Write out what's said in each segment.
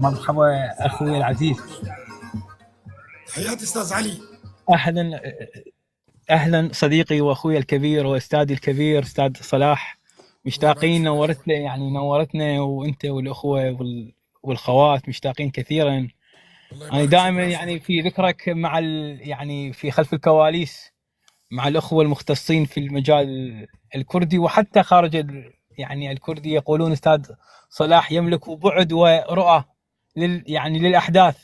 مرحبا اخوي العزيز. حياتي استاذ علي. اهلا. اهلا صديقي واخوي الكبير واستاذي الكبير استاذ صلاح. الله يبارك مشتاقين، فيك نورت اخوي. يعني نورتنا، وانت والاخوه والخوات مشتاقين كثيرا. الله انا يبارك فيك دائما يعني ويحفظك. في ذكرك مع يعني في خلف الكواليس مع الاخوه المختصين في المجال الكردي وحتى خارج يعني الكردي. يقولون استاذ صلاح يملك بعد ورؤى يعني للاحداث.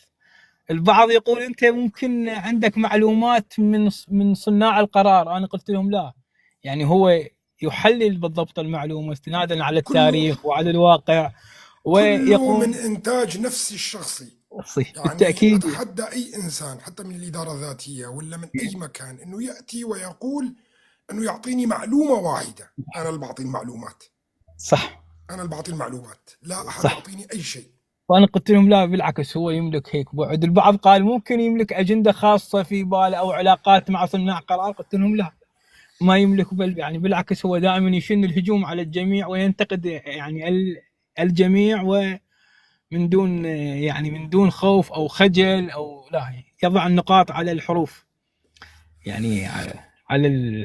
البعض يقول انت ممكن عندك معلومات من صناع القرار. انا قلت لهم لا، يعني هو يحلل بالضبط المعلومه استنادا على كله التاريخ وعلى الواقع كله من ويقوم. انتاج نفسي الشخصي. يعني بالتاكيد. اتحدى اي انسان حتى من الاداره الذاتيه ولا من اي مكان انه ياتي ويقول انه يعطيني معلومه واحده. انا اللي بعطي المعلومات. صح. انا اللي بعطي المعلومات، لا احد صح. يعطيني اي شيء. وانا قلت لهم لا، بالعكس هو يملك هيك بعد. البعض قال ممكن يملك اجنده خاصه في باله او علاقات مع صناع قرار. قلت لهم لا، ما يملك، بل يعني بالعكس هو دائما يشن الهجوم على الجميع وينتقد يعني الجميع، من دون يعني من دون خوف او خجل او لا، يضع النقاط على الحروف، يعني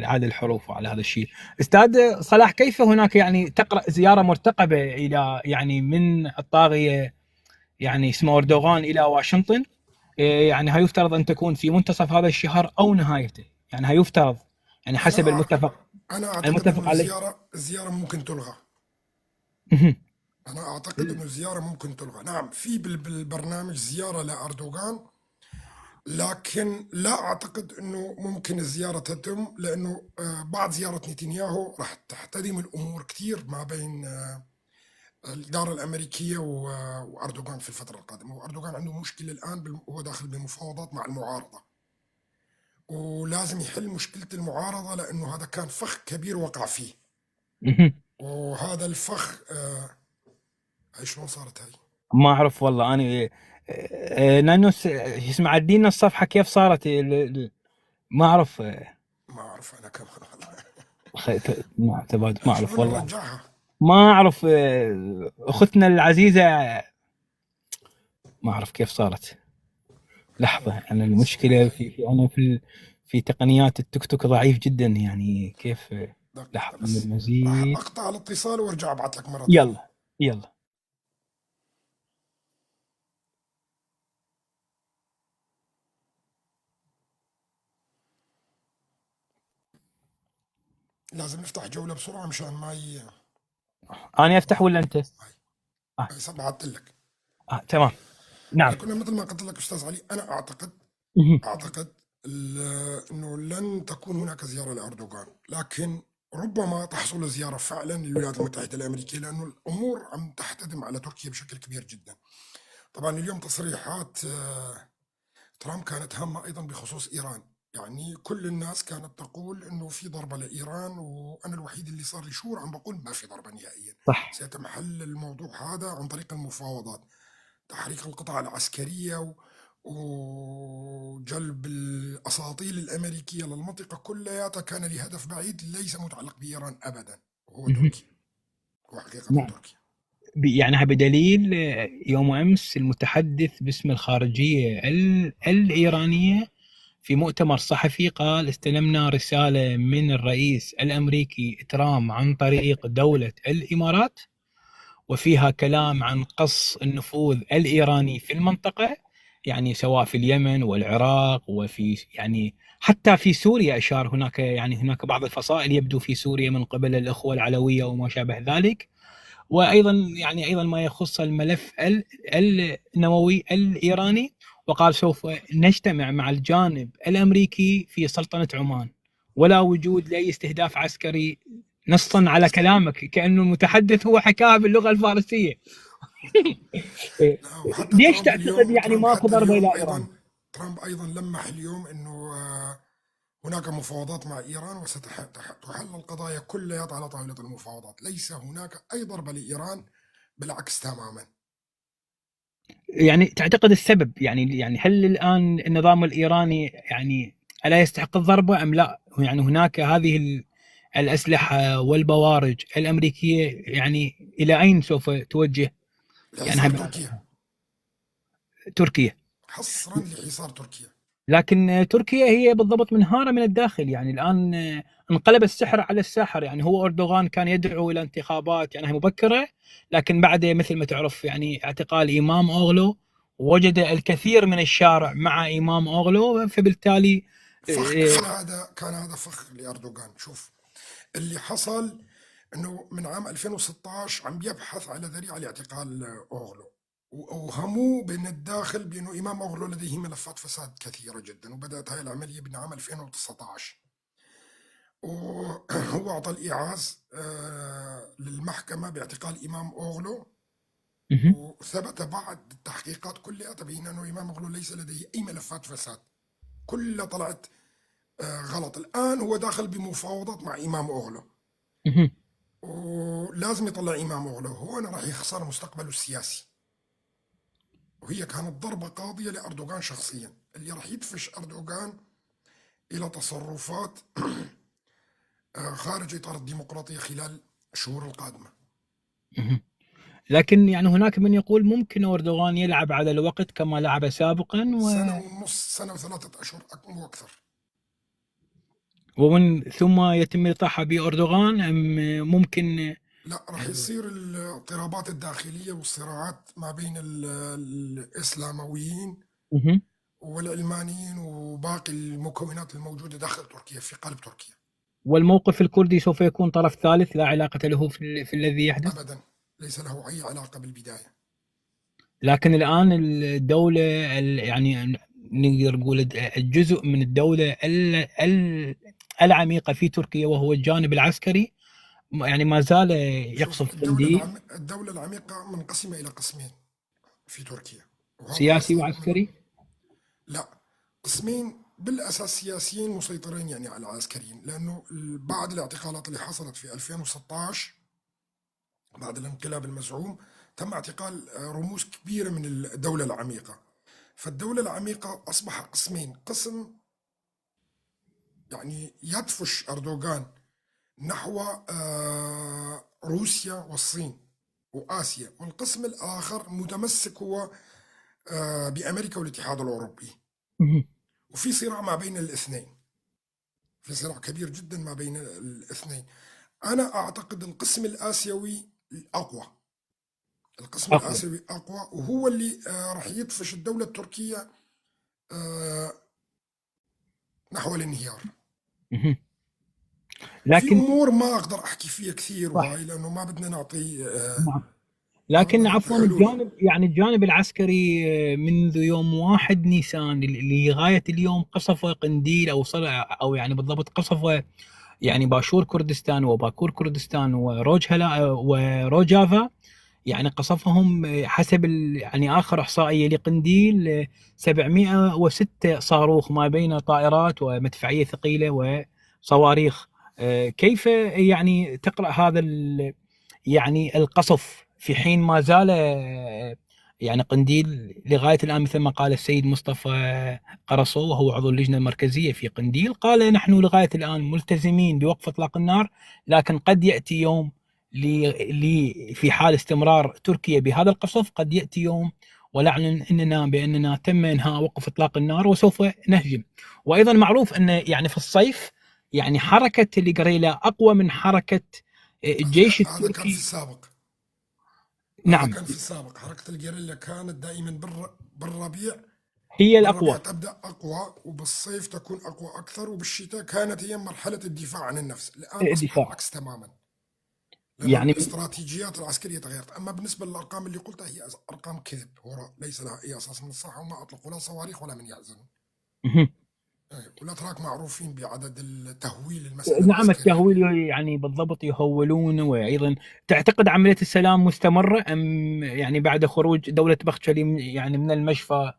على الحروف وعلى هذا الشيء. استاذ صلاح، كيف هناك يعني تقرا زياره مرتقبه الى يعني من الطاغيه يعني اسمه اردوغان الى واشنطن؟ يعني هيفترض ان تكون في منتصف هذا الشهر او نهايته، يعني هيفترض يعني انا حسب المتفق انا اعتقد انه المتفق عليه. الزياره ممكن تلغى. انا اعتقد انه الزياره ممكن تلغى. نعم، في بالبرنامج زياره لاردوغان، لكن لا أعتقد أنه ممكن الزيارة تتم، لأنه بعد زيارة نتنياهو راح تحتدم الأمور كثير ما بين الإدارة الأمريكية وأردوغان في الفترة القادمة. وأردوغان عنده مشكلة الآن هو داخل بمفاوضات مع المعارضة، ولازم يحل مشكلة المعارضة لأنه هذا كان فخ كبير وقع فيه. وهذا الفخ هاي شلون صارت هاي؟ ما اعرف والله انا. نانوس اسمع، عدينا الصفحه كيف صارت ما اعرف. ما أعرف أنا كمان والله. ما شوف اعرف لنا والله. نرجعها. ما اعرف. اختنا العزيزه ما اعرف كيف صارت. لحظه، انا المشكله انا في تقنيات التيك توك ضعيف جدا، يعني كيف. دقيقة لحظه من بس، راح المزيد. أقطع الاتصال وأرجع أبعث لك مرة ثانية. يلا. يلا. لازم نفتح جولة بسرعة مشان ما انا افتح ولا انت؟ هاي آه. هاي بعثت لك. تمام. نعم. كنا مثل ما قلت لك أستاذ علي، أنا أعتقد أنه لن تكون هناك زيارة لأردوغان، لكن ربما تحصل زيارة فعلا للولايات المتحدة الأمريكية، لأنه الأمور عم تحتدم على تركيا بشكل كبير جدا. طبعا اليوم تصريحات ترامب كانت هامة أيضا بخصوص إيران. يعني كل الناس كانت تقول انه في ضربه لايران، وانا الوحيد اللي صار لي شهور عم بقول ما في ضربه نهائيا. صح. سيتم حل الموضوع هذا عن طريق المفاوضات، تحريك القطع العسكريه وجلب الاساطيل الامريكيه للمنطقه كلياتها كان لهدف بعيد ليس متعلق بايران ابدا، وهو تركيا، هو حقيقه نعم. تركيا. يعني بدليل يوم امس المتحدث باسم الخارجيه الايرانيه في مؤتمر صحفي قال استلمنا رساله من الرئيس الامريكي ترامب عن طريق دوله الامارات، وفيها كلام عن قص النفوذ الايراني في المنطقه، يعني سواء في اليمن والعراق وفي يعني حتى في سوريا. اشار هناك يعني هناك بعض الفصائل يبدو في سوريا من قبل الاخوه العلويه وما شابه ذلك. وايضا يعني ايضا ما يخص الملف النووي الايراني، وقال سوف نجتمع مع الجانب الامريكي في سلطنه عمان، ولا وجود لاي استهداف عسكري. نصا على كلامك كانه المتحدث هو حكاها باللغه الفارسيه. وحتى ليش ترامب تعتقد اليوم، يعني ماكو ضربه الى ايران؟ ترامب ايضا لمح اليوم انه هناك مفاوضات مع إيران وستحل القضايا كلها على طاولة المفاوضات. ليس هناك أي ضربة لإيران، بالعكس تماما. يعني تعتقد السبب يعني هل الان النظام الايراني يعني الا يستحق الضربه ام لا؟ يعني هناك هذه الأسلحة والبوارج الأمريكية، يعني إلى أين سوف توجه؟ يعني لحصار تركيا. تركيا. حصرا لحصار تركيا. لكن تركيا هي بالضبط منهارة من الداخل، يعني الآن انقلب السحر على الساحر. يعني هو أردوغان كان يدعو إلى انتخابات يعني مبكرة، لكن بعد مثل ما تعرف يعني اعتقال إمام أوغلو، وجد الكثير من الشارع مع إمام أوغلو، فبالتالي فخ كان هذا كان هذا فخ لأردوغان. شوف اللي حصل، انه من عام 2016 عم بيبحث على ذريعه لاعتقال اوغلو، وهموه من الداخل بانه امام اوغلو لديه ملفات فساد كثيره جدا، وبدات هاي العمليه من عام 2019. وهو اعطى الايعاز للمحكمه باعتقال امام اوغلو، مهم. وثبت بعد التحقيقات كلها تبين انه امام اوغلو ليس لديه اي ملفات فساد، كلها طلعت غلط. الان هو داخل بمفاوضات مع امام اوغلو، مهم. ولازم يطلع إمام أوغلو، هون راح يخسر مستقبله السياسي. وهي كانت ضربة قاضية لأردوغان شخصيا، اللي راح يدفش أردوغان إلى تصرفات خارج إطار الديمقراطية خلال الشهور القادمة. مهم. لكن يعني هناك من يقول ممكن أردوغان يلعب على الوقت كما لعب سابقا سنة ونص، سنة وثلاثة أشهر وأكثر. ومن ثم يتم إطاحة بأردوغان، أم ممكن. لا، راح يصير الاضطرابات الداخلية والصراعات ما بين الإسلامويين مهم. والعلمانيين وباقي المكونات الموجودة داخل تركيا في قلب تركيا. والموقف الكردي سوف يكون طرف ثالث لا علاقة له في الذي يحدث. أبدا، ليس له أي علاقة بالبداية. لكن الآن الدولة يعني نقدر نقول الجزء من الدولة العميقة في تركيا وهو الجانب العسكري، يعني ما زال شوف، يقصف قنديل. الدولة العميقة منقسمة إلى قسمين في تركيا، وهذا سياسي قصدي من. وعسكري. لا، قسمين بالأساس سياسيين مسيطرين يعني على العسكريين، لأنه بعد الاعتقالات اللي حصلت في 2016 بعد الانقلاب المزعوم تم اعتقال رموز كبيرة من الدولة العميقة. فالدولة العميقة أصبح قسمين: قسم يعني يدفش أردوغان نحو روسيا والصين وآسيا، والقسم الآخر متمسك هو بأمريكا والاتحاد الأوروبي. مهم. وفي صراع ما بين الاثنين، في صراع كبير جدا ما بين الاثنين. أنا أعتقد القسم الآسيوي أقوى، القسم أقوى. الآسيوي أقوى، وهو اللي راح يدفش الدولة التركية آه، نحو الانهيار. مهم. في لكن أمور ما أقدر أحكي فيها كثير، صح. وهاي لأنه ما بدنا نعطي نعم. ما بدنا لكن نعطي عفوا حلول. الجانب العسكري منذ يوم 1 نيسان لغاية اليوم قصف قنديل أو صلع، أو يعني بالضبط قصف يعني باشور كردستان وباكور كردستان وروجهلا وروجافا. يعني قصفهم حسب يعني آخر إحصائية لقنديل 706 صاروخ ما بين طائرات ومدفعية ثقيلة وصواريخ. كيف يعني تقرأ هذا يعني القصف في حين ما زال يعني قنديل لغاية الآن مثل ما قال السيد مصطفى قرصو وهو عضو اللجنة المركزية في قنديل، قال نحن لغاية الآن ملتزمين بوقف إطلاق النار، لكن قد يأتي يوم في حال استمرار تركيا بهذا القصف، قد يأتي يوم ونعلن اننا باننا تم انهاء وقف اطلاق النار وسوف نهجم. وايضا معروف ان يعني في الصيف يعني حركه الجريلا اقوى من حركه الجيش هذا كان في التركي. السابق، هذا نعم. كان في السابق. حركة الجيريلا كانت دائما بالربيع، هي بالربيع الاقوى. تبدأ أقوى، وبالصيف تكون أقوى أكثر، وبالشتاء كانت هي مرحلة الدفاع عن النفس. الآن أصبح الدفاع. العكس تماما، لأنه يعني الاستراتيجيات العسكرية تغيرت. أما بالنسبة للأرقام اللي قلتها، هي أرقام كذب، هو ليس لها أي أساس من الصحة، وما أطلقوا لا صواريخ ولا من يحزن. مهم. ولا تراك معروفين بعدد التهويل المسألة نعم العسكرية. التهويل يعني بالضبط يهولون. وايضا تعتقد عمليه السلام مستمره ام يعني بعد خروج دوله بخشلي يعني من المشفى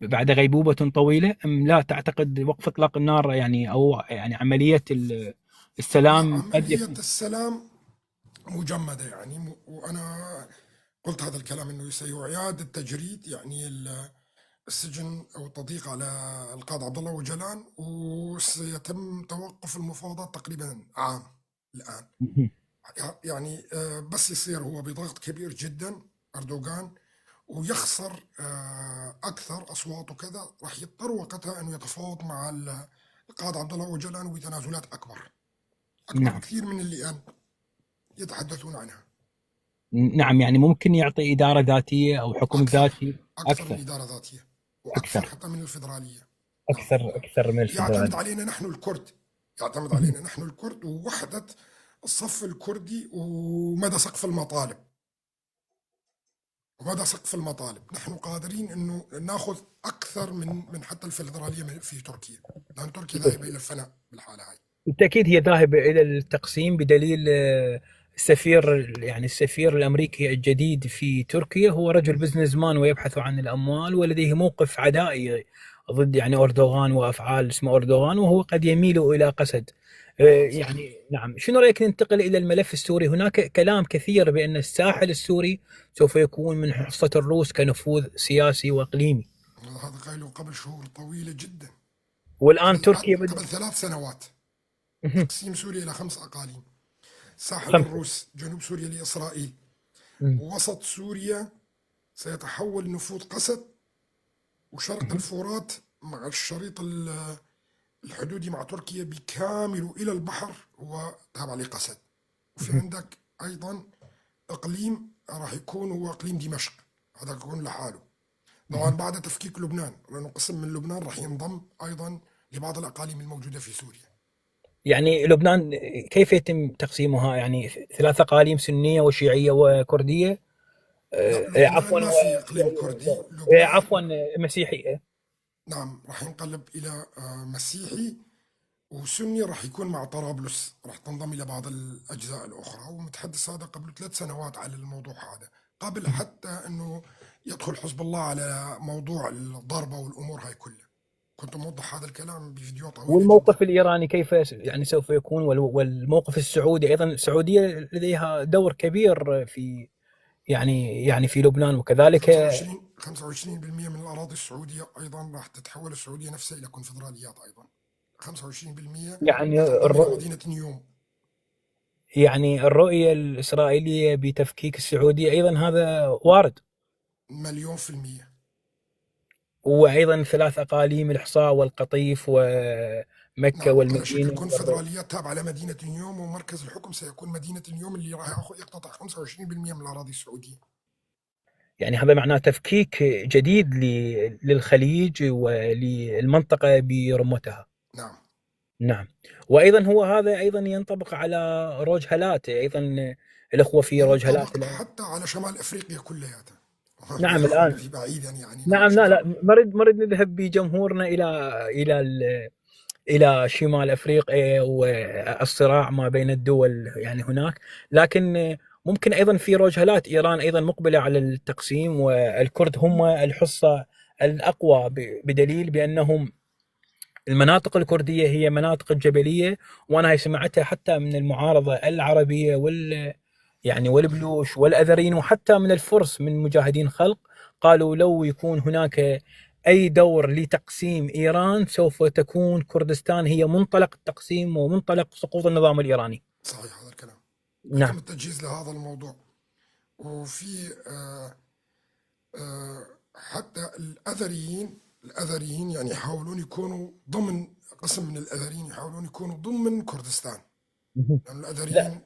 بعد غيبوبه طويله، ام لا تعتقد وقف اطلاق النار يعني او يعني عمليه لا، السلام قد عملية يكون. السلام مجمدة يعني، وأنا قلت هذا الكلام أنه سيعاد التجريد يعني السجن أو التضييق على القائد عبد الله وجلان، وسيتم توقف المفاوضات تقريبا عام الآن. يعني بس يصير هو بضغط كبير جدا أردوغان، ويخسر أكثر أصوات وكذا، راح يضطر وقتها أنه يتفاوض مع القائد عبد الله أوجلان بتنازلات أكبر، أكبر نعم. بكثير من اللي الآن يتحدثون عنها. نعم، يعني ممكن يعطي إدارة ذاتية أو حكم أكثر، ذاتي أكثر من أكثر. إدارة ذاتية، وأكثر أكثر. حتى من الفيدرالية. نعم. أكثر من يعتمد الفدرالية. علينا نحن الكرد، يعتمد علينا نحن الكرد ووحدة الصف الكردي ومدى سقف المطالب. ومدى سقف المطالب نحن قادرين انه ناخذ اكثر من حتى الفيدراليه في تركيا، لان تركيا ذاهبه الى الفناء بالحاله هاي. بالتأكيد هي ذاهبة إلى التقسيم، بدليل السفير، يعني السفير الأمريكي الجديد في تركيا هو رجل بزنس مان ويبحث عن الأموال، ولديه موقف عدائي ضد يعني أردوغان وأفعال اسمه أردوغان، وهو قد يميل إلى قسد. نعم صحيح. يعني نعم، شنو رأيك ننتقل إلى الملف السوري؟ هناك كلام كثير بأن الساحل السوري سوف يكون من حصة الروس كنفوذ سياسي وإقليمي، هذا قايله قبل شهور طويله جدا، والآن تركيا قبل 3 سنوات. تقسيم سوريا الى 5 اقاليم: ساحل خمسة. الروس، جنوب سوريا لاسرائيل، ووسط سوريا سيتحول نفوذ قسد، وشرق الفرات مع الشريط الحدودي مع تركيا بكامله إلى البحر هو تابع لقسد. وفي عندك أيضا إقليم راح يكون هو إقليم دمشق، هذا يكون لحاله. طبعا بعد تفكيك لبنان، لأنه قسم من لبنان راح ينضم أيضا لبعض الأقاليم الموجودة في سوريا. يعني لبنان كيف يتم تقسيمها؟ يعني 3 أقاليم سنية وشيعية وكردية، لا، لبنان عفوا ما في إقليم كردي، لبنان عفوا مسيحية. نعم راح ينقلب إلى مسيحي، وسني راح يكون مع طرابلس، راح تنضم إلى بعض الأجزاء الأخرى. ومتحدث هذا قبل 3 سنوات على الموضوع هذا، قبل حتى أنه يدخل حزب الله على موضوع الضربة والأمور هاي كلها. كنت موضح هذا الكلام بفيديو طويلة جدا. والموقف الإيراني كيف يعني سوف يكون؟ والموقف السعودي أيضا، السعودية لديها دور كبير في يعني في لبنان وكذلك. 25% من الأراضي السعودية أيضا راح تتحول السعودية نفسها إلى كونفدراليات أيضا. 25% يعني راح تنضم إلى مدينة نيوم. يعني الرؤية الإسرائيلية بتفكيك السعودية أيضا هذا وارد. مليون في المية. وأيضا 3 أقاليم الحصاء والقطيف ومكة نعم على شكل والمدينة كونفدراليات تابعة لمدينة نيوم، ومركز الحكم سيكون مدينة نيوم اللي راح يقتطع 25% من الأراضي السعودية. يعني هذا معناه تفكيك جديد للخليج وللمنطقة برمتها. نعم. نعم. وأيضا هو هذا أيضا ينطبق على روجهلات أيضا، الأخوة في روجهلات وينطبق الآن. حتى على شمال أفريقيا كلياتها. ما نعم ياخذنا الآن. في بعيدا يعني، نعم نعم، لا شفنا. لا، مرد نذهب بجمهورنا إلى شمال أفريقيا والصراع ما بين الدول يعني هناك. لكن ممكن أيضا في روجهلات، إيران أيضا مقبلة على التقسيم، والكرد هم الحصة الأقوى، بدليل بأنهم المناطق الكردية هي مناطق جبلية. وأنا هي سمعتها حتى من المعارضة العربية يعني والبلوش والأذرين، وحتى من الفرس من مجاهدين خلق، قالوا لو يكون هناك أي دور لتقسيم إيران سوف تكون كردستان هي منطلق التقسيم ومنطلق سقوط النظام الإيراني. صحيح هذا الكلام، نعم. يتم التجهيز لهذا الموضوع. وفي حتى الأذريين يعني يحاولون يكونوا ضمن قسم من الأذريين، يحاولون يكونوا ضمن كردستان، لأن لا. الأذريين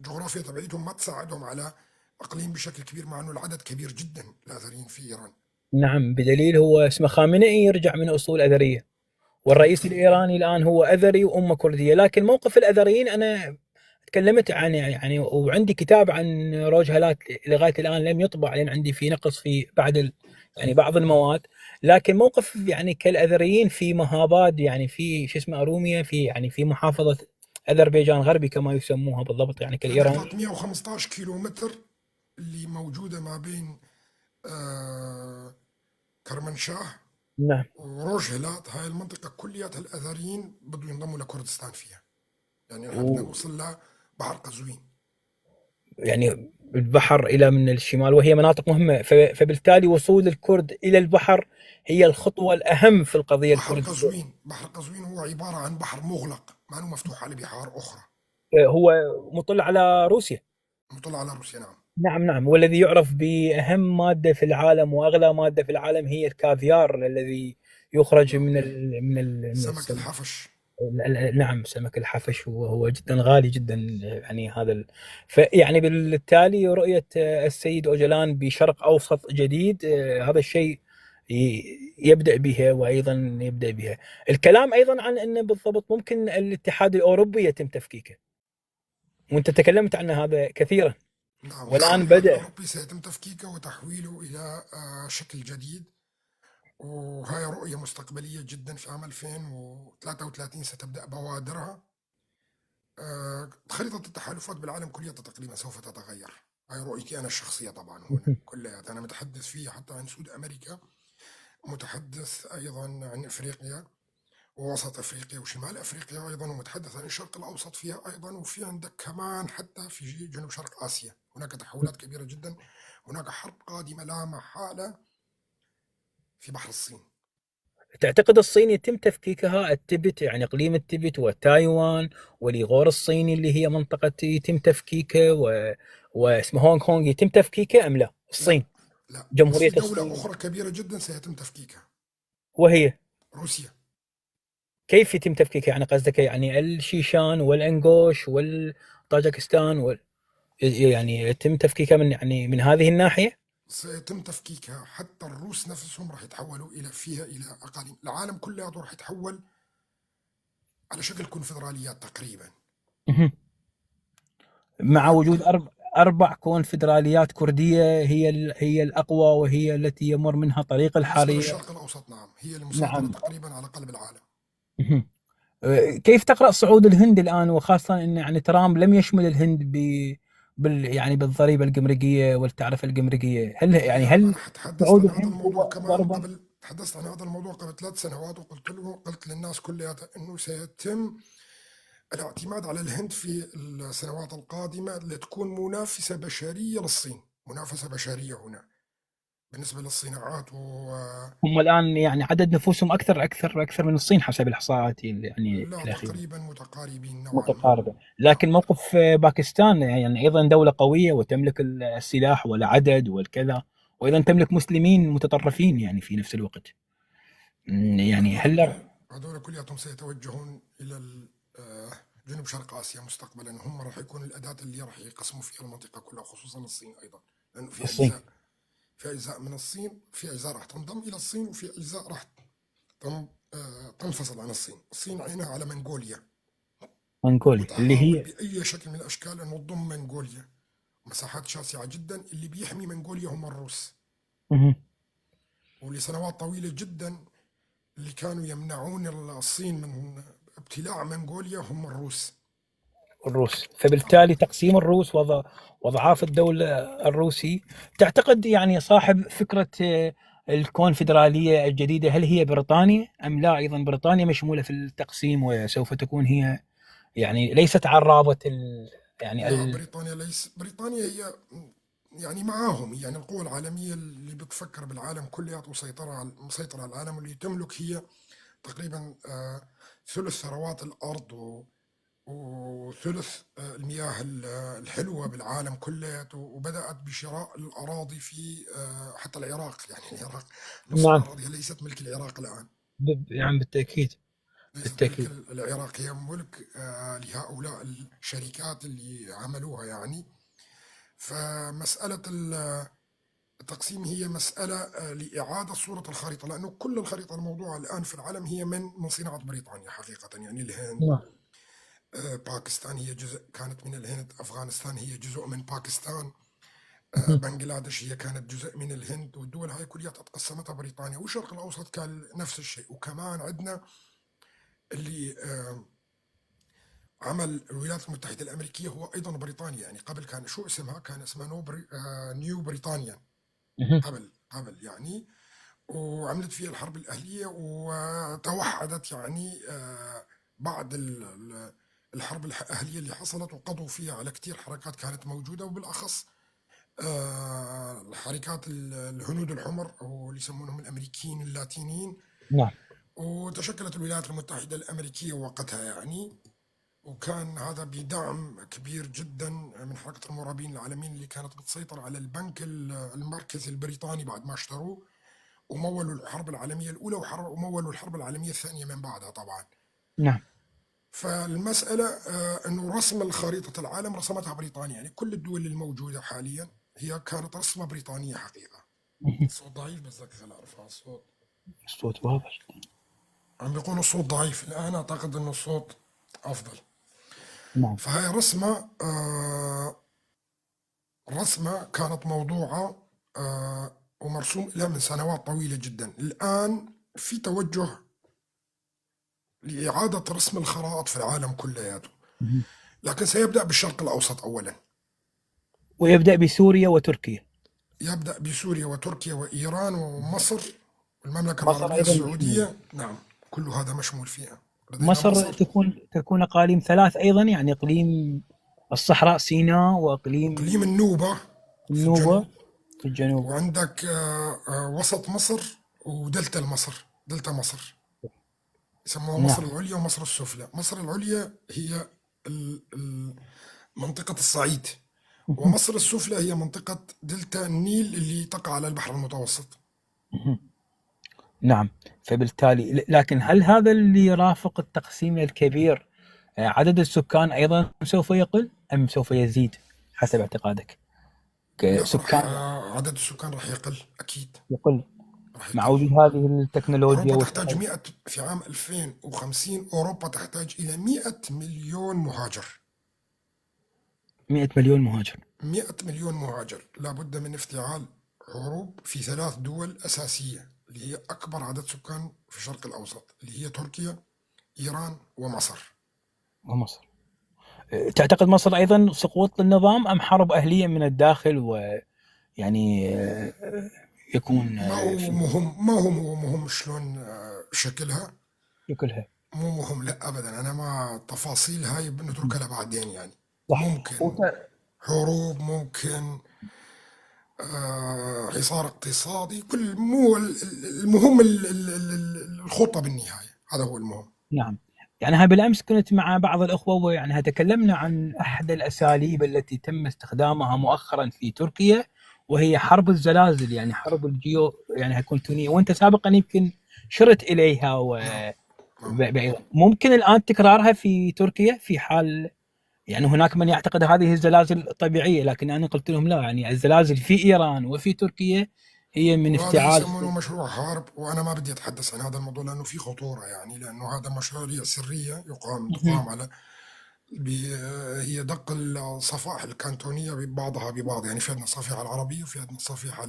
جغرافيا تبعيتهم ما تساعدهم على إقليم بشكل كبير، مع أنه العدد كبير جدا الأذريين في إيران. نعم، بدليل هو اسمه خامنئي يرجع من أصول أذرية، نعم والرئيس صحيح. الإيراني الآن هو أذري وأمه كردية. لكن موقف الأذريين أنا تكلمت عن يعني، وعندي كتاب عن روجهلات لغايه الان لم يطبع، لان عندي في نقص في يعني بعض المواد. لكن موقف يعني كالاذريين في مهاباد، يعني في شو اسمه اروميا، في يعني في محافظه اذربيجان غربي كما يسموها بالضبط، يعني يعني كالايران. 315 كيلو متر اللي موجودة ما بين كرمنشاه نعم. وروجهلات، هاي المنطقة كلياتها الأذريين بدوا ينضموا لكردستان فيها. يعني نحن بدنا و نوصل لبحر قزوين. يعني البحر الى من الشمال، وهي مناطق مهمه، فبالتالي وصول الكرد الى البحر هي الخطوه الاهم في القضيه الكرديه. بحر قزوين هو عبارة عن بحر مغلق، ما له مفتوح على بحار أخرى. هو مطل على روسيا. مطل على روسيا نعم. نعم نعم، والذي يعرف بأهم مادة في العالم وأغلى مادة في العالم هي الكافيار الذي يخرج نعم. من سمك السمك. الحفش. نعم، سمك الحفش هو جدا غالي جدا. يعني فيعني بالتالي رؤية السيد أوجلان بشرق أوسط جديد، هذا الشيء يبدأ بها، وأيضا يبدأ بها الكلام أيضا عن أنه بالضبط ممكن الاتحاد الأوروبي يتم تفكيكه، وأنت تكلمت عن هذا كثيرا. نعم، والآن الاتحاد بدأ. الأوروبي سيتم تفكيكه وتحويله إلى شكل جديد، وهاي رؤية مستقبلية جدا. في عام 2033 ستبدأ بوادرها. خريطة التحالفات بالعالم كلية تقريبا سوف تتغير. هاي رؤيتي أنا الشخصية طبعا، هنا كلها أنا متحدث فيها حتى عن سود أمريكا، متحدث أيضا عن أفريقيا ووسط أفريقيا وشمال أفريقيا أيضا، ومتحدث عن الشرق الأوسط فيها أيضا، وفي عندك كمان حتى في جنوب شرق آسيا هناك تحولات كبيرة جدا. هناك حرب قادمة لا محالة في بحر الصين. تعتقد الصين يتم تفكيكها؟ التبت، يعني اقليم التبت وتايوان والايغور الصيني اللي هي منطقه يتم تفكيكه، واسمه هونغ كونغ يتم تفكيكه ام لا؟ لا، الصين، لا، بس جمهوريه في دولة الصين. أخرى كبيرة جدا سيتم تفكيكها. وهي روسيا. كيف يتم تفكيكها؟ يعني قصدك يعني الشيشان والانغوش والطاجكستان يعني يتم تفكيكها من يعني من هذه الناحيه؟ سيتم تفكيكها، حتى الروس نفسهم راح يتحولوا إلى أقاليم. العالم كله راح يتحول على شكل كونفدراليات تقريبا. مهم. مع هاي وجود اربع كونفدراليات كرديه هي الاقوى، وهي التي يمر منها طريق بالنسبة الحرير. للشرق الأوسط نعم، هي المسيطرة نعم. تقريبا على قلب العالم. مهم. كيف تقرأ صعود الهند الآن، وخاصة أن يعني ترامب لم يشمل الهند يعني بالضريبة الجمركية والتعرفة الجمركية؟ أنا هل راح أتحدث صعود عن هذا الهند الموضوع هو كمان. ضربة؟ قبل تحدثت عن هذا الموضوع قبل 3 سنوات، قلت للناس كلها أنه سيتم الاعتماد على الهند في السنوات القادمة لتكون منافسة بشرية للصين، منافسة بشرية هنا بالنسبة للصناعات هم الآن يعني عدد نفوسهم أكثر من الصين حسب الإحصاءات يعني لا، الأخيرة. تقريبا متقاربين نوعا ما. متقاربة، نعم. لكن موقف باكستان يعني أيضا دولة قوية وتملك السلاح والعدد والكذا، وأيضا تملك مسلمين متطرفين يعني في نفس الوقت. يعني هذول كلياتهم سيتوجهون إلى جنوب شرق آسيا مستقبلا. هم راح يكونوا الأداة اللي راح يقسموا فيها المنطقة كلها، خصوصا الصين أيضا، لأنه الصين. في أجزاء من الصين، في أجزاء راح تنضم إلى الصين، وفي أجزاء راح تنفصل عن الصين. الصين عينها على منغوليا، منغوليا اللي وتحاول هي. بأي شكل من الأشكال أن تضم منغوليا. مساحات شاسعة جدا. اللي بيحمي منغوليا هم الروس، مهم. ولسنوات طويلة جدا اللي كانوا يمنعون الصين من ابتلاع منغوليا هم الروس. الروس، آه. فبالتالي تقسيم الروس وضعاف الدولة الروسي. تعتقد يعني صاحب فكرة الكونفدرالية الجديدة هل هي بريطانيا أم لا؟ أيضا بريطانيا مشمولة في التقسيم، وسوف تكون هي يعني ليست على الرابط يعني لا، بريطانيا هي يعني معاهم، يعني القوى العالمية اللي بتفكر بالعالم كلها مسيطرة على العالم، واللي تملك هي تقريبا ثلث ثروات الأرض وثلث المياه الحلوة بالعالم كله. وبدأت بشراء الأراضي في حتى العراق. يعني العراق نص نعم. الأراضي ليست ملك العراق الآن. يعني بالتأكيد. ليست ملك بالتأكيد. العراق، هي ملك لهؤلاء الشركات اللي عملوها يعني. فمسألة التقسيم هي مسألة لإعادة صورة الخريطة، لأنه كل الخريطة الموضوعة الآن في العالم هي من صناعة بريطانيا حقيقة. يعني الهند، نعم. باكستان هي جزء كانت من الهند، أفغانستان هي جزء من باكستان، بنغلاديش هي كانت جزء من الهند، والدول هاي كلها تقسمتها بريطانيا. والشرق الأوسط كان نفس الشيء. وكمان عندنا اللي عمل الولايات المتحدة الأمريكية هو أيضا بريطانيا. يعني قبل كان شو اسمها؟ كان اسمها نيو بريطانيا. قبل يعني. وعملت فيها الحرب الأهلية وتوحدت يعني بعد الحرب الأهلية اللي حصلت، وقضوا فيها على كتير حركات كانت موجودة، وبالأخص الحركات الهنود الحمر، أو اللي يسمونهم الأمريكيين اللاتينيين. نعم. وتشكلت الولايات المتحدة الأمريكية وقتها يعني. وكان هذا بدعم كبير جدا من حركة المرابين العالمين اللي كانت بتسيطر على البنك المركزي البريطاني بعد ما اشتروه، ومولوا الحرب العالمية الأولى ومولوا الحرب العالمية الثانية من بعدها طبعا. نعم. فالمسألة أنه رسم الخريطة العالم رسمتها بريطانيا، يعني كل الدول الموجودة حاليا هي كانت رسمة بريطانية حقيقة. الصوت ضعيف بس ذاك خليني أرفع الصوت. الصوت واضح. عم بيقولوا الصوت ضعيف، الآن أعتقد أنه الصوت أفضل. نعم. فهي رسمة كانت موضوعة ومرسوم لها من سنوات طويلة جدا. الآن في توجه لإعادة رسم الخرائط في العالم كلياته، لكن سيبدأ بالشرق الأوسط أولا. ويبدأ بسوريا وتركيا. يبدأ بسوريا وتركيا وإيران ومصر والمملكة مصر العربية أيضا مشمولة. السعودية. نعم، كل هذا مشمول فيها. لدينا مصر مصر، تكون أقاليم ثلاث أيضا، يعني إقليم الصحراء سيناء، وإقليم إقليم النوبة في النوبة الجنوب، في الجنوب. وعندك وسط مصر ودلتا مصر، دلتا مصر يسموها مصر نعم. العليا ومصر السفلى. مصر العليا هي منطقة الصعيد، ومصر السفلى هي منطقة دلتا النيل اللي تقع على البحر المتوسط. نعم. فبالتالي لكن هل هذا اللي يرافق التقسيم الكبير عدد السكان أيضا سوف يقل أم سوف يزيد حسب اعتقادك لا، راح كسكان؟ عدد السكان راح يقل أكيد، يقل راح مع يقل. وجود هذه التكنولوجيا أوروبا تحتاج 100 في عام 2050. أوروبا تحتاج إلى 100 مليون مهاجر. 100 مليون مهاجر. 100 مليون مهاجر. لابد من افتعال حروب في 3 دول أساسية اللي هي أكبر عدد سكان في الشرق الأوسط، اللي هي تركيا، إيران، ومصر. ومصر. تعتقد مصر أيضا سقوط النظام أم حرب أهلية من الداخل، ويعني يكون في ما هو مهم شلون شكلها. شكلها؟ مو مهم، لا أبدا. أنا ما التفاصيل هاي بنتركها لبعدين يعني. صح. ممكن حروب، ممكن حصار اقتصادي، كل مو المهم الخطة بالنهاية، هذا هو المهم. نعم. يعني هاي بالأمس كنت مع بعض الأخوة، ويعني تكلمنا عن أحد الأساليب التي تم استخدامها مؤخرا في تركيا، وهي حرب الزلازل، يعني حرب الجيو يعني الكونتونية، وأنت سابقا يمكن شرت إليها نعم، نعم. ممكن الآن تكرارها في تركيا في حال، يعني هناك من يعتقد هذه الزلازل طبيعية، لكن أنا قلت لهم لا، يعني الزلازل في إيران وفي تركيا هي من وهذا افتعال. يسمونه مشروع حرب، وأنا ما بدي أتحدث عن هذا الموضوع لأنه في خطورة، يعني لأنه هذا مشاريع سرية تقام على هي دق الصفائح الكانتونية ببعضها ببعض. يعني في عندنا الصفيحة العربية، وفي عندنا الصفيحة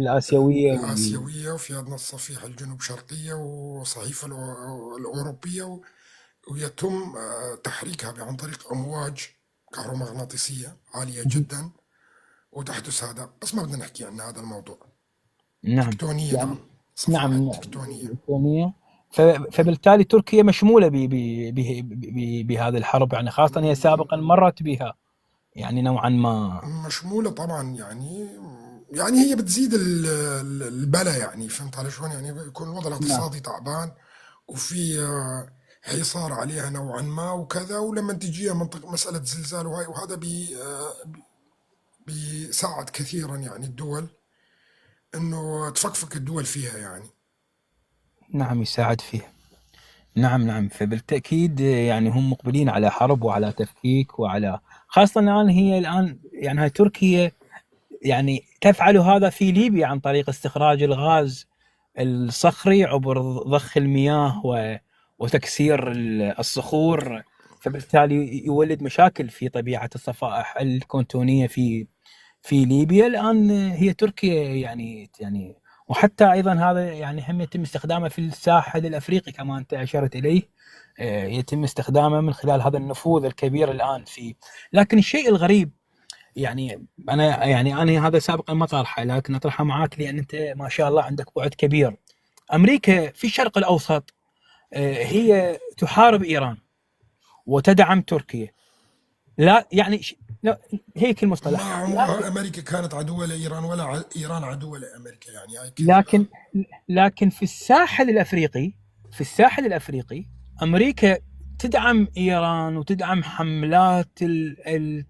الآسيوية الآسيوية، وفي عندنا الصفيحة الجنوب شرقية، والصحيفة الأوروبية، ويتم تحريكها عن طريق أمواج كهرومغناطيسية عالية جدا، وتحدث هذا. بس ما بدنا نحكي عن هذا الموضوع. نعم. تكتونية، يعني نعم، صفائح نعم تكتونية. الإلكترونية. فبالتالي تركيا مشمولة بهذه الحرب، يعني خاصة هي سابقا مرت بها يعني نوعا ما. مشمولة طبعا، يعني هي بتزيد البلا، يعني فهمت علي شلون؟ يعني يكون الوضع نعم. الاقتصادي تعبان، وفي حصار عليها نوعا ما وكذا، ولما تجيها منطقة مسألة زلزال وهاي وهذا بيساعد كثيرا يعني الدول انه تفكفك الدول فيها يعني. نعم يساعد فيها. نعم. نعم. فبالتأكيد يعني هم مقبلين على حرب وعلى تفكيك، وعلى خاصة الآن هي الآن يعني هاي تركيا يعني تفعل هذا في ليبيا عن طريق استخراج الغاز الصخري عبر ضخ المياه وتكسير الصخور، فبالتالي يولد مشاكل في طبيعة الصفائح الكونتونية في ليبيا. الآن هي تركيا يعني وحتى أيضا هذا يعني هم يتم استخدامه في الساحل الأفريقي كما أنت أشرت إليه، يتم استخدامه من خلال هذا النفوذ الكبير الآن لكن الشيء الغريب، يعني أنا هذا سابقا ما طرحه، لكن أطرحه معاك لأن أنت ما شاء الله عندك بعد كبير. أمريكا في الشرق الأوسط هي تحارب إيران وتدعم تركيا، لا يعني لا هيك ما المصطلح، عمرها امريكا كانت عدوة لايران، ولا ايران عدوة لامريكا، يعني هاي كذبة. لكن لكن في الساحل الافريقي امريكا تدعم إيران وتدعم حملات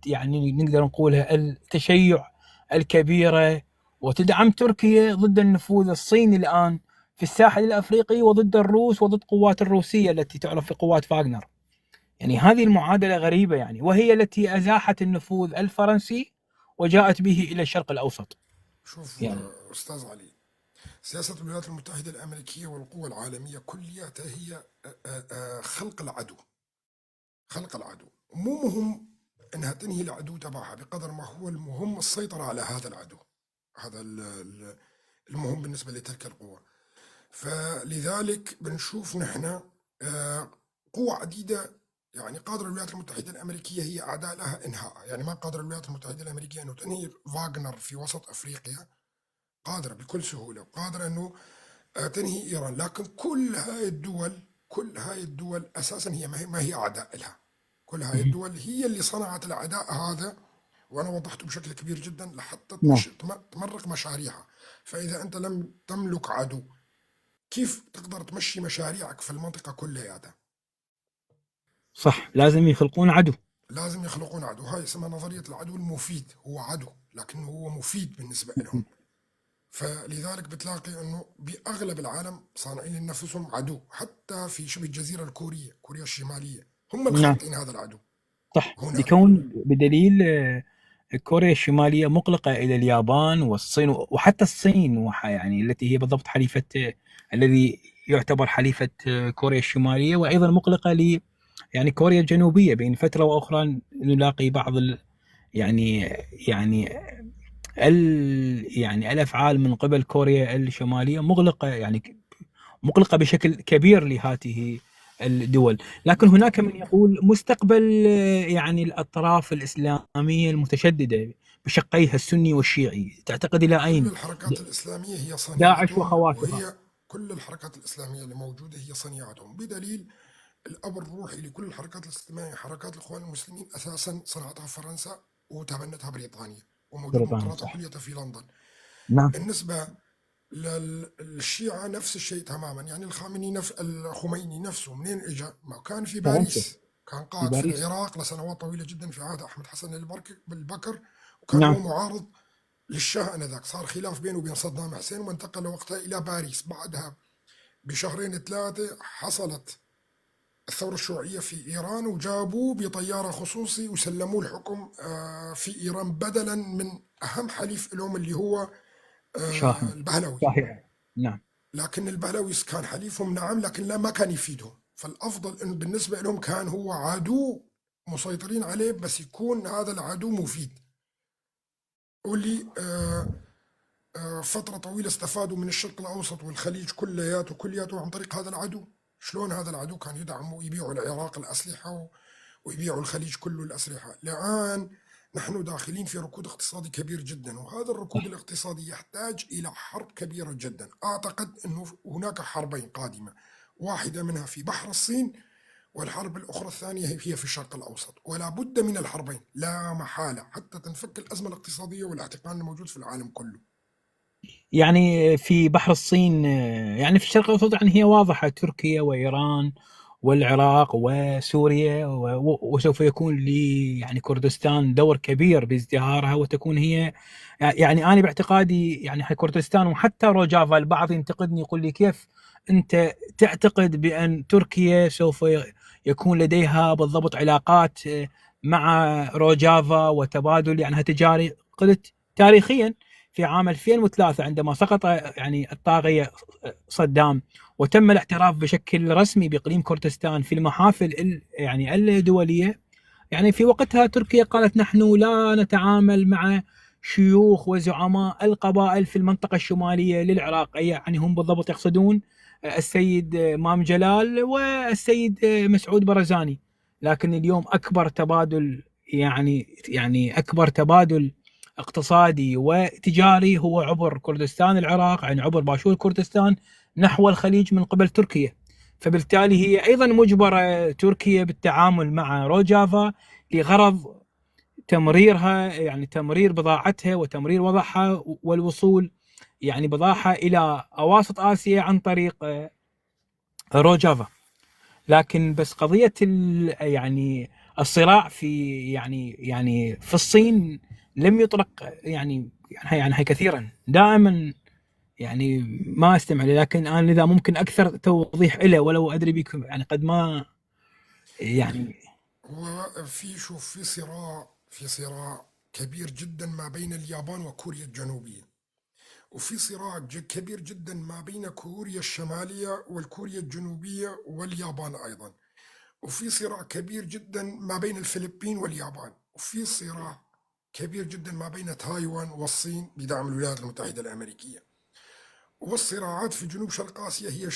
يعني نقدر نقولها التشيع الكبيرة، وتدعم تركيا ضد النفوذ الصيني الآن في الساحل الأفريقي، وضد الروس وضد قوات الروسية التي تعرف في قوات فاغنر. يعني هذه المعادلة غريبة يعني، وهي التي أزاحت النفوذ الفرنسي وجاءت به إلى الشرق الأوسط شوف يعني. أستاذ علي، سياسة الولايات المتحدة الأمريكية والقوى العالمية كلياتها هي خلق العدو. خلق العدو مو مهم انها تنهي العدو تبعها بقدر ما هو المهم السيطرة على هذا العدو. هذا المهم بالنسبة لتلك القوى. فلذلك بنشوف نحن قوى عديدة يعني قادرة الولايات المتحدة الأمريكية هي أعداء لها إنهاء. يعني ما قادرة الولايات المتحدة الأمريكية أنه تنهي فاغنر في وسط أفريقيا، قادرة بكل سهولة، وقادرة أنه تنهي إيران. لكن كل هاي الدول أساسا هي ما هي أعداء لها. كل هاي الدول هي اللي صنعت العداء هذا، وأنا وضحته بشكل كبير جدا لحتى نعم تمرق مشاريعها. فإذا أنت لم تملك عدو، كيف تقدر تمشي مشاريعك في المنطقة كلياتها؟ صح، لازم يخلقون عدو. لازم يخلقون عدو. هاي اسمها نظرية العدو المفيد. هو عدو لكنه هو مفيد بالنسبة لهم. فلذلك بتلاقي انه باغلب العالم صانعين لنفسهم عدو، حتى في شبه الجزيره الكوريه، كوريا الشماليه، هم نعم الخالقين هذا العدو صح، هناك. يكون بدليل كوريا الشمالية مغلقة إلى اليابان والصين، وحتى الصين يعني التي هي بالضبط حليفة الذي يعتبر حليفة كوريا الشمالية، وأيضا مغلقة يعني كوريا الجنوبية. بين فترة وأخرى نلاقي بعض يعني يعني يعني الأفعال من قبل كوريا الشمالية مغلقة، يعني مقلقة بشكل كبير لهذه الدول. لكن هناك من يقول مستقبل يعني الأطراف الإسلامية المتشددة بشقيها السني والشيعي، تعتقد إلى كل أين؟ الحركات الاسلاميه هي داعش صنيعتهم، وخواتها. وهي كل الحركات الاسلاميه اللي موجوده هي صنيعتهم، بدليل الاب الروحي لكل الحركات الاسلاميه حركات الاخوان المسلمين اساسا صنعتها فرنسا وتبنتها بريطانيا، وموجود بريطانيا مقراتها صح. كليتها في لندن. نعم بالنسبه للشيعة نفس الشيء تماما. يعني الخميني نفسه منين اجى؟ ما كان في فرنسا باريس، كان في قاعد في باريس. العراق لسنوات طويلة جدا في عهد أحمد حسن البكر، وكان هو نعم معارض للشاه آنذاك. صار خلاف بينه وبين صدام حسين وانتقل وقتها إلى باريس. بعدها بشهرين ثلاثة حصلت الثورة الشيوعية في إيران، وجابوه بطيارة خصوصي وسلموه الحكم في إيران بدلا من أهم حليف لهم اللي هو شاهن. البهلوي. صحيح. نعم لكن البهلوي كان حليفهم نعم، لكن لا ما كان يفيدهم. فالأفضل إنه بالنسبة لهم كان هو عدو مسيطرين عليه، بس يكون هذا العدو مفيد. واللي فترة طويلة استفادوا من الشرق الأوسط والخليج كلياته عن طريق هذا العدو. شلون هذا العدو كان يدعموا ويبيعوا العراق الأسلحة ويبيعوا الخليج كله الأسلحة. الآن نحن داخلين في ركود اقتصادي كبير جدا، وهذا الركود صح. الاقتصادي يحتاج إلى حرب كبيرة جدا. أعتقد أنه هناك حربين قادمة، واحدة منها في بحر الصين، والحرب الأخرى الثانية هي في الشرق الأوسط. ولا بد من الحربين لا محالة حتى تنفك الأزمة الاقتصادية والاحتقان الموجود في العالم كله. يعني في بحر الصين، يعني في الشرق الأوسط يعني هي واضحة، تركيا وإيران والعراق وسوريا، وسوف يكون يعني كردستان دور كبير بازدهارها، وتكون هي يعني أنا باعتقادي يعني كردستان وحتى روجافا. البعض ينتقدني يقول لي كيف أنت تعتقد بأن تركيا سوف يكون لديها بالضبط علاقات مع روجافا وتبادل يعني تجاري. قلت تاريخيا في عام 2003 عندما سقط يعني الطاغية صدام وتم الاعتراف بشكل رسمي بإقليم كردستان في المحافل يعني الدولية، يعني في وقتها تركيا قالت نحن لا نتعامل مع شيوخ وزعماء القبائل في المنطقة الشمالية للعراق، أي يعني هم بالضبط يقصدون السيد مام جلال والسيد مسعود برزاني. لكن اليوم أكبر تبادل يعني أكبر تبادل اقتصادي وتجاري هو عبر كردستان العراق، يعني عبر باشور كردستان نحو الخليج من قبل تركيا. فبالتالي هي ايضا مجبره تركيا بالتعامل مع روجافا لغرض تمريرها، يعني تمرير بضاعتها وتمرير وضعها والوصول يعني بضاعها الى اواسط اسيا عن طريق روجافا. لكن بس قضية يعني الصراع في يعني في الصين لم يطرق يعني كثيرا دائما، يعني ما استمع له. لكن انا اذا ممكن اكثر توضيح له، ولو ادري بكم يعني قد ما يعني. شوف، في صراع كبير جدا ما بين اليابان وكوريا الجنوبية، وفي صراع كبير جدا ما بين كوريا الشمالية والكوريا الجنوبية واليابان أيضا، وفي صراع كبير جدا ما بين الفلبين واليابان، وفي صراع كبير جدا ما بين تايوان والصين بدعم الولايات المتحدة الأمريكية. والصراعات في جنوب شرق آسيا هي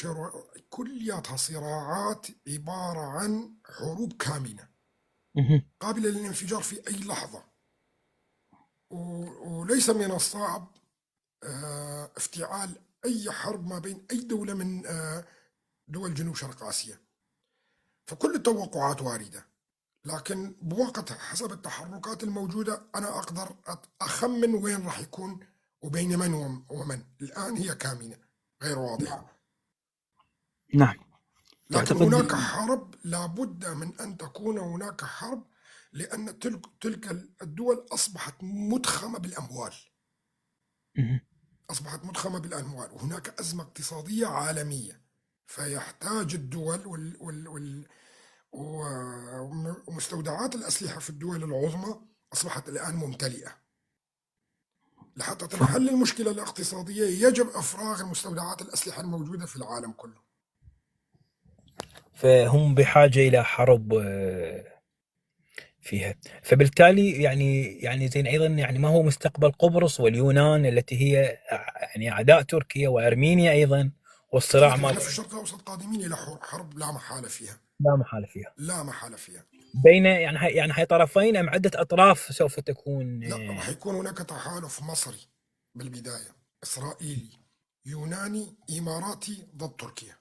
كلياتها صراعات عبارة عن حروب كامنة مهم. قابلة للانفجار في أي لحظة. وليس من الصعب افتعال أي حرب ما بين أي دولة من دول جنوب شرق آسيا، فكل التوقعات واردة. لكن بوقتها حسب التحركات الموجودة أنا أقدر أخمن وين راح يكون وبين من ومن. الآن هي كامنة غير واضحة. نعم. لكن تعتقد. هناك حرب، لابد من أن تكون هناك حرب، لأن تلك الدول أصبحت مضخمة بالأموال. مهم. أصبحت مضخمة بالأموال، وهناك أزمة اقتصادية عالمية، فيحتاج الدول ومستودعات الأسلحة في الدول العظمى أصبحت الآن ممتلئة. لحتى تنحل المشكلة الاقتصادية يجب إفراغ مستودعات الأسلحة الموجودة في العالم كله. فهم بحاجة إلى حرب فيها. فبالتالي يعني زين أيضا، يعني ما هو مستقبل قبرص واليونان التي هي يعني أعداء تركيا، وأرمينيا أيضا، والصراع أكيد ما إحنا في الشرق الأوسط قادمين إلى حرب لا محالة فيها. لا محالة فيها لا محالة فيها. بين يعني هي طرفين أم عدة أطراف سوف تكون لا، راح يكون هناك تحالف مصري بالبداية، إسرائيلي يوناني إماراتي ضد تركيا.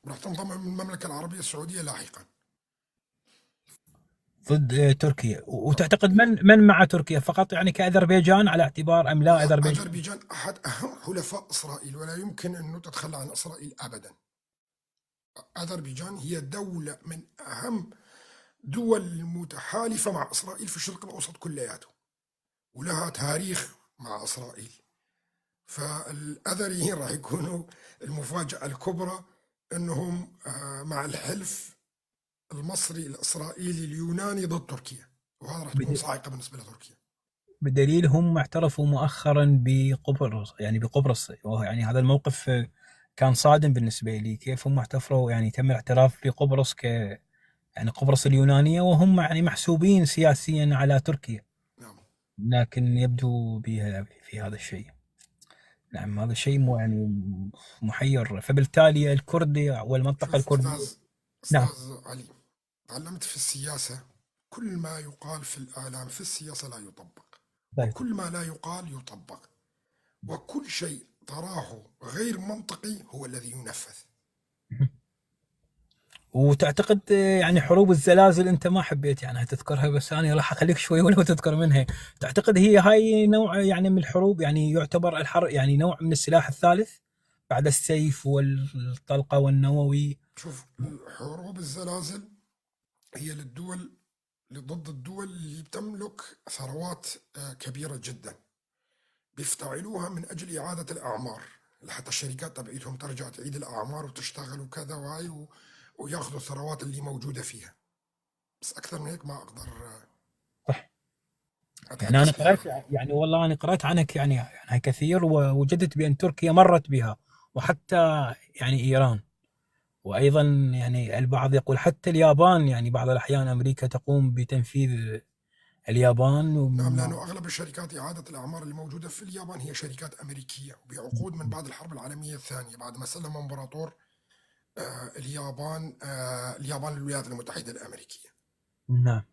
راح تنضم المملكة العربية السعودية لاحقا. ضد تركيا. وتعتقد من مع تركيا فقط، يعني كأذربيجان على اعتبار، أم لا لا، أذربيجان؟ أذربيجان أحد أهم حلفاء إسرائيل، ولا يمكن أن تتخلى عن إسرائيل أبدا. أذربيجان هي دولة من أهم دول المتحالفة مع إسرائيل في الشرق الأوسط كلياته، ولها تاريخ مع إسرائيل. فالأذريين راح يكونوا المفاجأة الكبرى أنهم مع الحلف المصري الإسرائيلي اليوناني ضد تركيا، وهذا راح تكون صاعقة بالنسبة لتركيا. بدليل هم اعترفوا مؤخرا بقبرص، يعني بقبرص، يعني هذا الموقف كان صادم بالنسبة لي. كيف هم اعترفوا، يعني تم الاعتراف بقبرص يعني قبرص اليونانية، وهم يعني محسوبين سياسيا على تركيا، نعم. لكن يبدو بها في هذا الشيء. نعم، هذا الشيء مو يعني محير. فبالتالي الكردي والمنطقة شوف الكردية. نعم. أستاذ علي، تعلمت في السياسة كل ما يقال في الإعلام في السياسة لا يطبق، طيب. وكل ما لا يقال يطبق، وكل شيء تراه غير منطقي هو الذي ينفذ. وتعتقد يعني حروب الزلازل انت ما حبيت يعني تذكرها، بس انا راح اخليك شوي ولو تذكر منها. تعتقد هي هاي نوع يعني من الحروب، يعني يعتبر الحرب يعني نوع من السلاح الثالث بعد السيف والطلقة والنووي؟ شوف، حروب الزلازل هي ضد الدول اللي بتملك ثروات كبيرة جدا، بيفتعلوها من أجل إعادة الأعمار، لحتى الشركات تبعيتهم ترجع تعيد الأعمار وتشتغل وكذا وهاي وياخذوا الثروات اللي موجودة فيها. بس أكثر من هيك ما أقدر صح. يعني انا أتحدث قرأت، فيها. يعني والله انا قرأت عنك يعني كثير، ووجدت بان تركيا مرت بها، وحتى يعني ايران، وايضا يعني البعض يقول حتى اليابان، يعني بعض الاحيان امريكا تقوم بتنفيذ اليابان نعم، لأنه أغلب الشركات إعادة الأعمار اللي موجودة في اليابان هي شركات أمريكية، بعقود من بعد الحرب العالمية الثانية، بعد ما سلم إمبراطور اليابان للولايات المتحدة الأمريكية. نعم.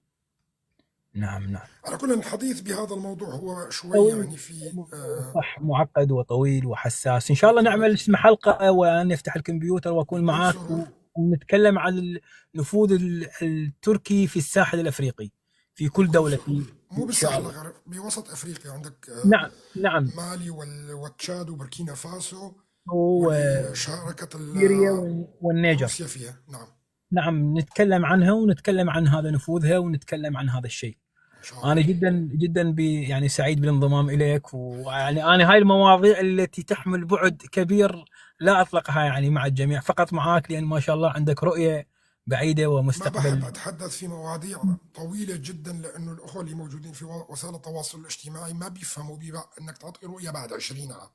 نعم. نعم. على كل، الحديث بهذا الموضوع هو شوي طويل. يعني في صح، معقد وطويل وحساس. ان شاء الله نعمل اسم حلقة ونفتح الكمبيوتر واكون بكل معاك سرور. ونتكلم عن النفوذ التركي في الساحل الافريقي في كل بكل دولة سرور، فيه. مو ان شاء بالساحل الله. الغربي، بوسط أفريقيا عندك نعم. نعم. مالي والتشاد وبوركينا فاسو ولشركة وسوريا والنيجر. روسيا فيها. نعم نعم، نتكلم عنها ونتكلم عن هذا نفوذها ونتكلم عن هذا الشيء. إن شاء الله. انا جدا جدا يعني سعيد بالانضمام اليك، ويعني انا هاي المواضيع التي تحمل بعد كبير لا اطلقها يعني مع الجميع، فقط معاك، لان ما شاء الله عندك رؤيه بعيده ما ومستقبل. بحب أتحدث في مواضيع طويلة جدا، لأنه الأخوة اللي موجودين في وسائل التواصل الاجتماعي ما بيفهموا أنك تعطي رؤية بعد 20 عام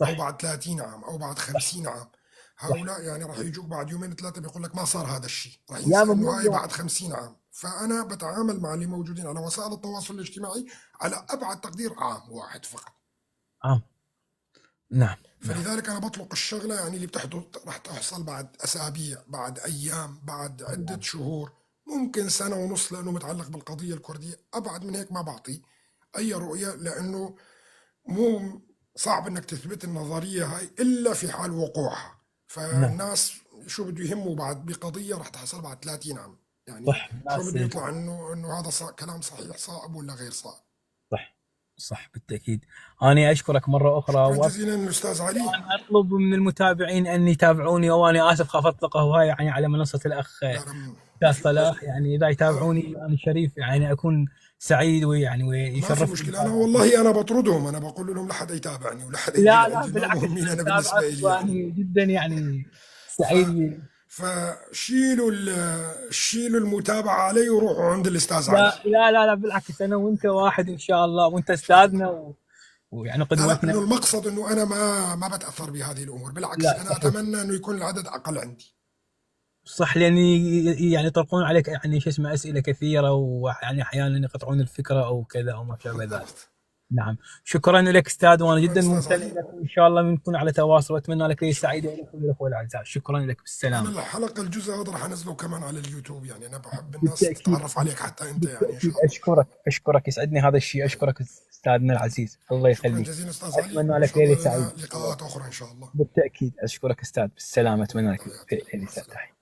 أو صح بعد 30 عام أو بعد صح 50 عام. صح. هؤلاء يعني راح يجوك بعد يومين ثلاثة بيقول لك ما صار هذا الشيء، راح يا ينسى إنه ممنون هاي يا بعد 50 عام. فأنا بتعامل مع اللي موجودين على وسائل التواصل الاجتماعي على أبعد تقدير عام واحد فقط. عام. نعم نعم. فلذلك أنا بطلق الشغلة يعني اللي بتحدث راح تحصل بعد أسابيع، بعد أيام، بعد عدة شهور، ممكن سنة ونص، لأنه متعلق بالقضية الكردية. أبعد من هيك ما بعطي أي رؤية، لأنه مو صعب إنك تثبت النظرية هاي إلا في حال وقوعها. نعم فالناس شو بده يهمه بعد بقضية راح تحصل بعد 30 عام، يعني صح. شو الناس بده يطلع إنه هذا كلام صحيح صائب ولا غير صائب. صح صح بالتاكيد. انا اشكرك مره اخرى، شكرا جزيلا أستاذ علي. اطلب من المتابعين ان يتابعوني، وانا اسف خاف اطلقه وهاي يعني على منصه الاخ لا لا، استاذ صلاح، يعني اذا يتابعوني انا شريف يعني اكون سعيد، ويعني ما في ويشرفني مشكلة. أنا متابعتكم. والله أنا بطردهم، أنا بقول لهم لا حدا يتابعني ولا حدا يجي لا لا لعندي، ما بالعكس، مهمين أنا بالنسبة متابعك إلي يعني. وانا جدا يعني ف سعيد. فشيلوا شيلوا المتابعة علي وروحوا عند الأستاذ علي. لا بالعكس، انا وانت واحد ان شاء الله، وانت إن شاء الله. استاذنا ويعني لا لا، إنه قدوتنا. المقصد إنه أنا ما بتأثر بهذه الأمور، بالعكس لا أنا صحيح أتمنى إنه يكون العدد أقل عندي. صح، لان يعني يطرقون عليك يعني شو اسمه اسئله كثيره، ويعني احيانا يقطعون الفكره او كذا او ما شابه ذلك. بالضبط. نعم. شكرا لك استاذ، وانا شكرا جدا أستاذ ممتن علي. لك، وان شاء الله نكون على تواصل، واتمنى لك ليله شكرا. سعيده لك وللاخوه الاعزاء. شكرا لك، أنا بالسلامه. الحلقة الجزء هذا راح أنزله كمان على اليوتيوب، يعني أنا بحب الناس بالتاكيد تتعرف عليك حتى أنت، يعني إن بالتاكيد. شاء الله. اشكرك يسعدني هذا الشيء. اشكرك استاذنا العزيز، الله شكرا يخليك. جزيلا أستاذ علي، اتمنى وإن لك شاء ليله الله لنا سعيده. لقاءات أخرى إن شاء الله. بالتاكيد اشكرك استاذ، بالسلامه، اتمنى لك تحياتي، ليله مع السلامة. سعيده.